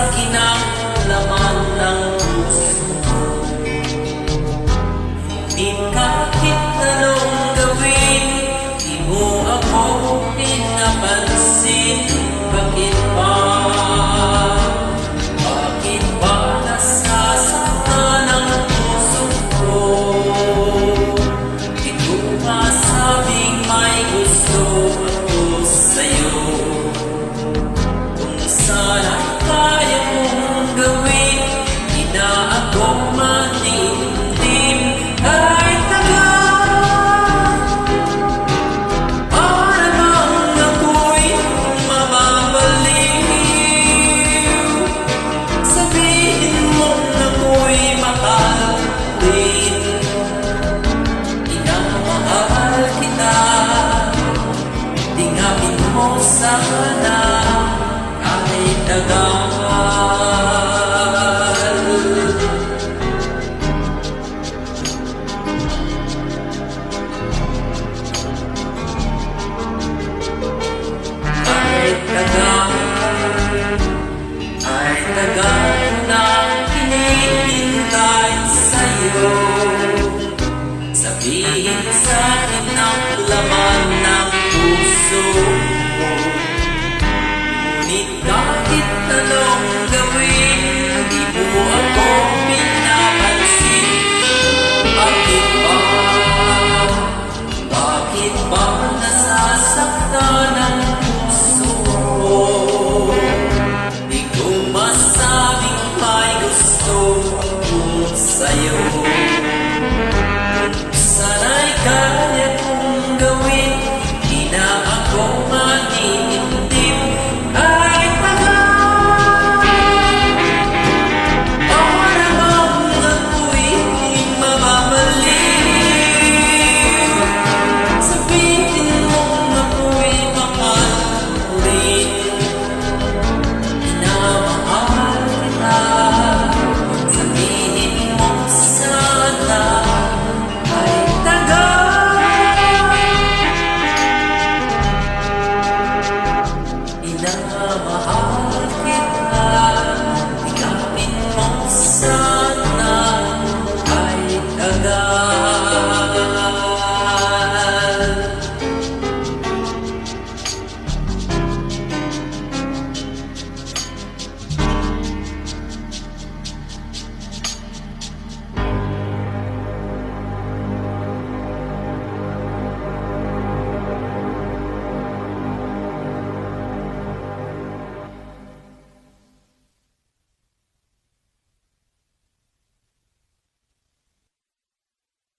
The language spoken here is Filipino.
akin ang laman ng puso mo. Di kahit anong gawin, di mo ako pinapansin. Bakit ba? Bakit ba nasasaktan ang puso ko? Di ko masabing may gusto ako sa'yo. Kung sana'y kaya mong gawin, di na ako manindim. Kahit tagal, para bang ako'y mababaliw. Sabihin mong ako'y mahal din, minamahal kita. Tingapin mo sana kahit tagal. Kahit tagal, kahit tagal na hinihintay sa'yo. Sabihin sa'kin ang laman ng puso